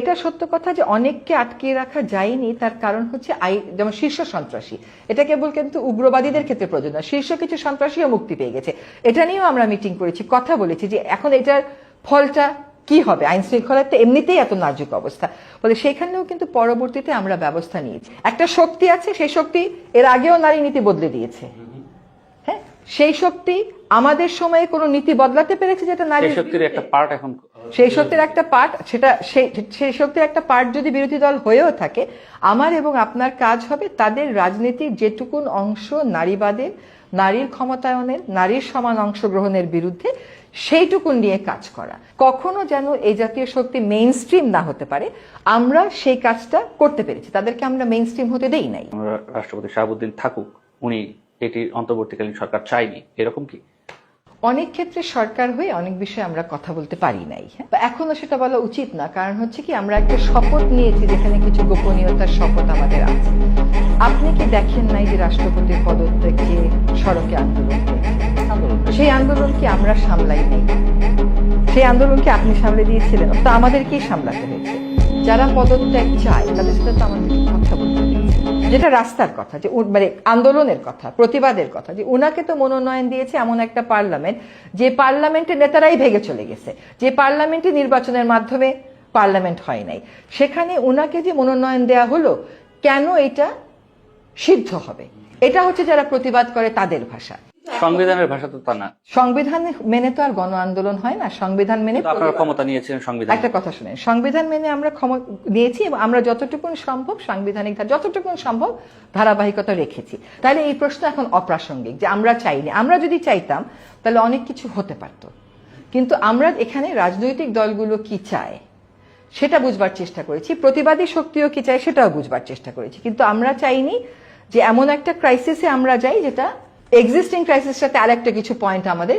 এটা সত্য কথা যে অনেককে আটকে রাখা যায়নি, তার কারণ হচ্ছে যেমন শীর্ষ সন্ত্রাসী, এটা কেবল কিন্তু উগ্রবাদীদের ক্ষেত্রে প্রযোজ্য না, শীর্ষ কিছু সন্ত্রাসীও মুক্তি পেয়ে গেছে। এটা নিয়েও আমরা মিটিং করেছি, কথা বলেছি যে এখন এটার ফলটা কি হবে। আইন শৃঙ্খলাতে এমনিতেই এত নাজুক অবস্থা, ফলে সেখানেও কিন্তু পরবর্তীতে আমরা ব্যবস্থা নিয়েছি। একটা শক্তি আছে, সেই শক্তি এর আগেও নারী নীতি বদলে দিয়েছে। হ্যাঁ, সেই শক্তি আমাদের সময়ে কোনো নীতি বদলাতে পেরেছে যেটা নারী শক্তির একটা পার্ট এখন, সেই শক্তির একটা পার্ট, সেটা সেই শক্তির একটা পার্ট যদি বিরোধী দল হয়েও থাকে, আমার এবং আপনার কাজ হবে তাদের রাজনীতির যেটুকুন অংশ নারীবাদের, নারীর ক্ষমতায়নের, নারীর সমান অংশগ্রহণের বিরুদ্ধে, সেইটুকুন নিয়ে কাজ করা। কখনো যেন এই জাতীয় শক্তি মেইন স্ট্রিম না হতে পারে, আমরা সেই কাজটা করতে পেরেছি। তাদেরকে আমরা মেইন স্ট্রিম হতে দেই নাই। রাষ্ট্রপতি শাহাবুদ্দিন থাকুক, উনি এটি অন্তর্বর্তীকালীন সরকার চাইনি, এরকম কি? অনেক ক্ষেত্রে সরকার হয়ে অনেক বিষয়ে আমরা কথা বলতে পারি নাই, এখনো সেটা বলা উচিত না। কারণ হচ্ছে কি, আমরা একটা শপথ নিয়েছি যেখানে কিছু গোপনীয়তার শপথ আমাদের আছে। আপনি কি দেখেন নাই যে রাষ্ট্রপতির পদত্যাগে সড়কে আন্দোলন হয়েছে? সেই আন্দোলন কি আমরা সামলাই নাই? সেই আন্দোলনকে আপনি সামলে দিয়েছিলেন, তো আমাদেরকেই সামলাতে হয়েছে। যারা পদত্যাগ চায় তাদের সাথে তো আমাদেরকে কথা বলতে হয়েছে। যেটা রাস্তার কথা, যে মানে আন্দোলনের কথা, প্রতিবাদের কথা, যে উনাকে তো মনোনয়ন দিয়েছে এমন একটা পার্লামেন্ট, যে পার্লামেন্টের নেতারাই ভেঙে চলে গেছে, যে পার্লামেন্টে নির্বাচনের মাধ্যমে পার্লামেন্ট হয় নাই, সেখানে উনাকে যে মনোনয়ন দেয়া হলো, কেন এটা সিদ্ধ হবে? এটা হচ্ছে যারা প্রতিবাদ করে তাদের ভাষা। সংবিধানের ভাষা তো তা না। সংবিধান মেনে তো আর গণ আন্দোলন হয় না। সংবিধান মেনে আপনারা ক্ষমতা নিয়েছিলেন, সংবিধান। একটা কথা শুনেন, সংবিধান মেনে আমরা নিয়েছি এবং আমরা যতটুকু সম্ভব সাংবিধানিক যতটুকু সম্ভব ধারাবাহিকতা রেখেছি। তাহলে এই প্রশ্ন এখন অপ্রাসঙ্গিক যে আমরা চাইনি। আমরা যদি চাইতাম তাহলে অনেক কিছু হতে পারত, কিন্তু আমরা এখানে রাজনৈতিক দলগুলো কি চায় সেটা বুঝবার চেষ্টা করেছি, প্রতিবাদী শক্তিও কি চায় সেটাও বুঝবার চেষ্টা করেছি। কিন্তু আমরা চাইনি যে এমন একটা ক্রাইসিসে আমরা যাই যেটা এক্সিস্টিং ক্রাইসিসটাতে আরেকটা কিছু পয়েন্ট আমাদের